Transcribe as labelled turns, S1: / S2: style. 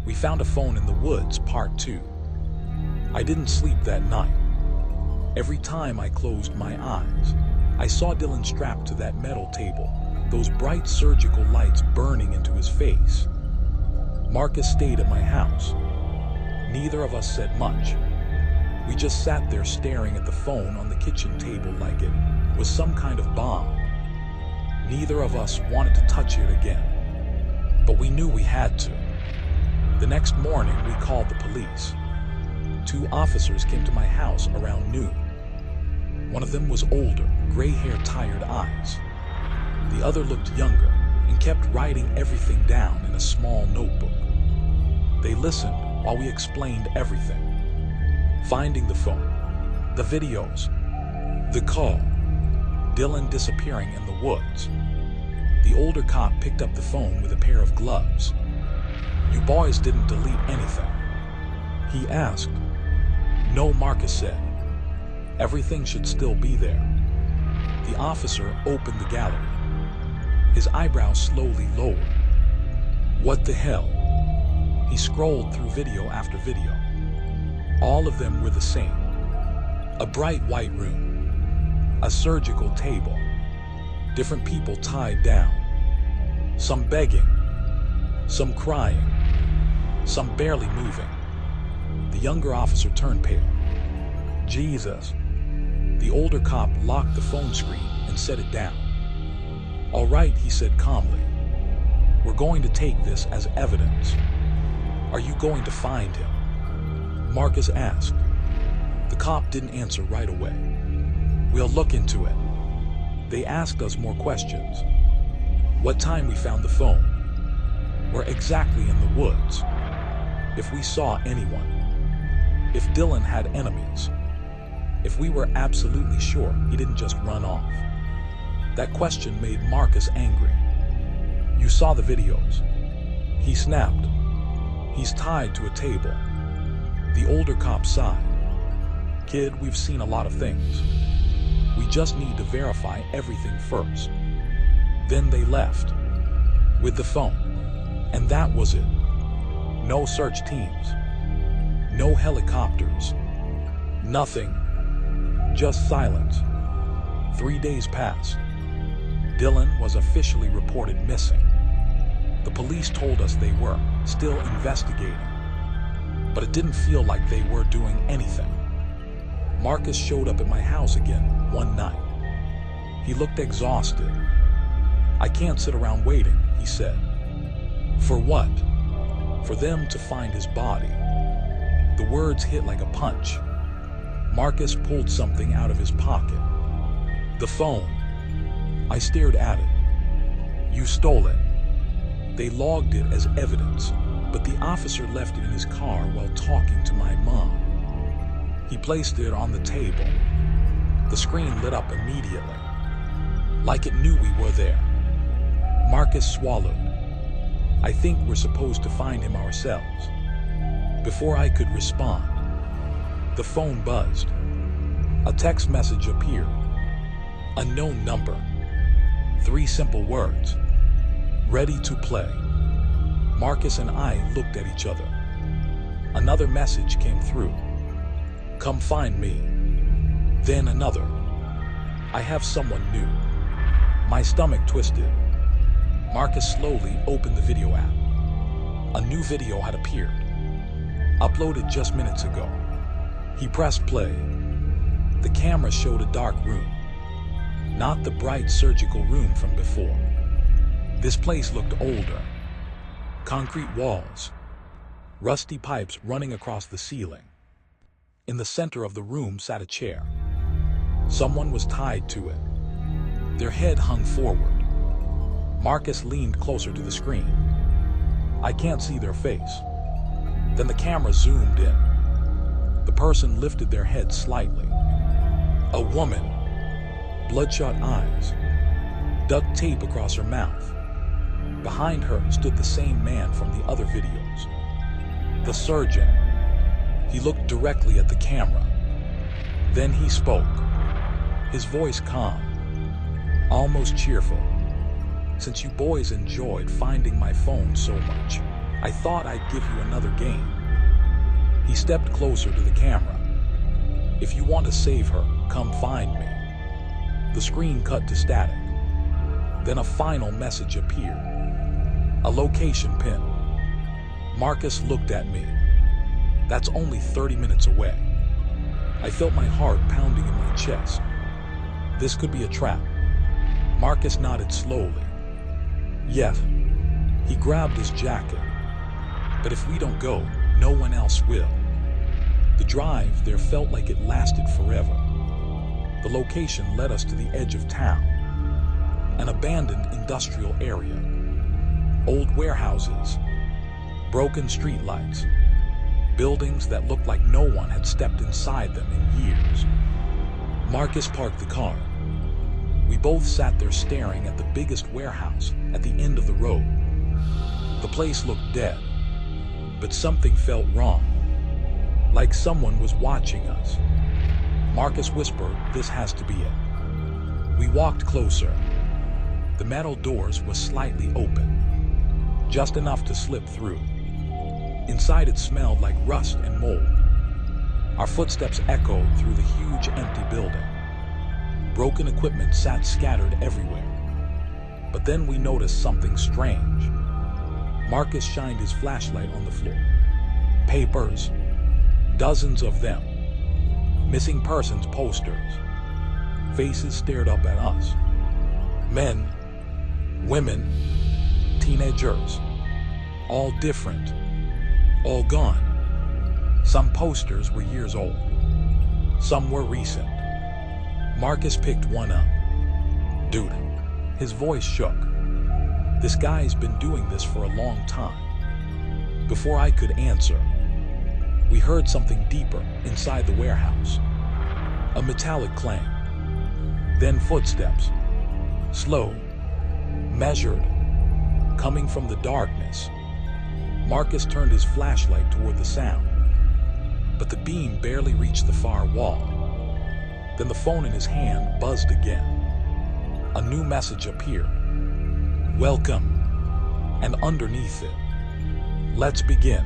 S1: We found a phone in the woods, part 2. I didn't sleep that night. Every time I closed my eyes, I saw Dylan strapped to that metal table, those bright surgical lights burning into his face. Marcus stayed at my house. Neither of us said much. We just sat there staring at the phone on the kitchen table like it was some kind of bomb. Neither of us wanted to touch it again, but we knew we had to. The next morning, we called the police. 2 officers came to my house around noon. One of them was older, gray hair, tired eyes. The other looked younger and kept writing everything down in a small notebook. They listened while we explained everything. Finding the phone, the videos, the call, Dylan disappearing in the woods. The older cop picked up the phone with a pair of gloves. "You boys didn't delete anything?" he asked. "No," Marcus said. "Everything should still be there." The officer opened the gallery. His eyebrows slowly lowered. "What the hell?" He scrolled through video after video. All of them were the same. A bright white room, a surgical table, different people tied down, some begging, some crying, some barely moving. The younger officer turned pale. "Jesus." The older cop locked the phone screen and set it down. "All right," he said calmly. "We're going to take this as evidence. Are you going to find him?" Marcus asked. The cop didn't answer right away. "We'll look into it." They asked us more questions. What time we found the phone, where exactly in the woods, if we saw anyone, if Dylan had enemies, if we were absolutely sure he didn't just run off. That question made Marcus angry. "You saw the videos," he snapped. "He's tied to a table." The older cop sighed. "Kid, we've seen a lot of things. We just need to verify everything first." Then they left with the phone, and that was it. No search teams, no helicopters, nothing, just silence. 3 days passed. Dylan was officially reported missing. The police told us they were still investigating, but it didn't feel like they were doing anything. Marcus showed up at my house again one night. He looked exhausted. "I can't sit around waiting," he said. "For what?" "For them to find his body." The words hit like a punch. Marcus pulled something out of his pocket. The phone. I stared at it. "You stole it." They logged it as evidence, but the officer left it in his car while talking to my mom. He placed it on the table. The screen lit up immediately, like it knew we were there. Marcus swallowed. "I think we're supposed to find him ourselves." Before I could respond, the phone buzzed. A text message appeared. Unknown number. 3 simple words. "Ready to play." Marcus and I looked at each other. Another message came through. "Come find me." Then another. "I have someone new." My stomach twisted. Marcus slowly opened the video app. A new video had appeared, uploaded just minutes ago. He pressed play. The camera showed a dark room, not the bright surgical room from before. This place looked older. Concrete walls, rusty pipes running across the ceiling. In the center of the room sat a chair. Someone was tied to it. Their head hung forward. Marcus leaned closer to the screen. I can't see their face. Then the camera zoomed in. The person lifted their head slightly. A woman, bloodshot eyes, duct tape across her mouth. Behind her stood the same man from the other videos. The surgeon. He looked directly at the camera. Then he spoke. His voice calm, almost cheerful. "Since you boys enjoyed finding my phone so much, I thought I'd give you another game. He stepped closer to the camera. If you want to save her, come find me. The screen cut to static. Then a final message appeared. A location pin. Marcus looked at me. That's only 30 minutes away. I felt my heart pounding in my chest. This could be a trap. Marcus nodded slowly. Yes. He grabbed his jacket. But if we don't go, no one else will. The drive there felt like it lasted forever. The location led us to the edge of town. An abandoned industrial area. Old warehouses. Broken streetlights. Buildings that looked like no one had stepped inside them in years. Marcus parked the car. We both sat there staring at the biggest warehouse at the end of the road. The place looked dead, but something felt wrong. Like someone was watching us. Marcus whispered, "This has to be it." We walked closer. The metal doors were slightly open, just enough to slip through. Inside it smelled like rust and mold. Our footsteps echoed through the huge empty building. Broken equipment sat scattered everywhere. But then we noticed something strange. Marcus shined his flashlight on the floor. Papers, dozens of them. Missing persons posters. Faces stared up at us. Men, women, teenagers. All different. All gone. Some posters were years old. Some were recent. Marcus picked one up. "Dude," his voice shook. "This guy's been doing this for a long time." Before I could answer, we heard something deeper inside the warehouse. A metallic clang. Then footsteps. Slow. Measured. Coming from the darkness. Marcus turned his flashlight toward the sound. But the beam barely reached the far wall. Then the phone in his hand buzzed again. A new message appeared. "Welcome." And underneath it, "Let's begin."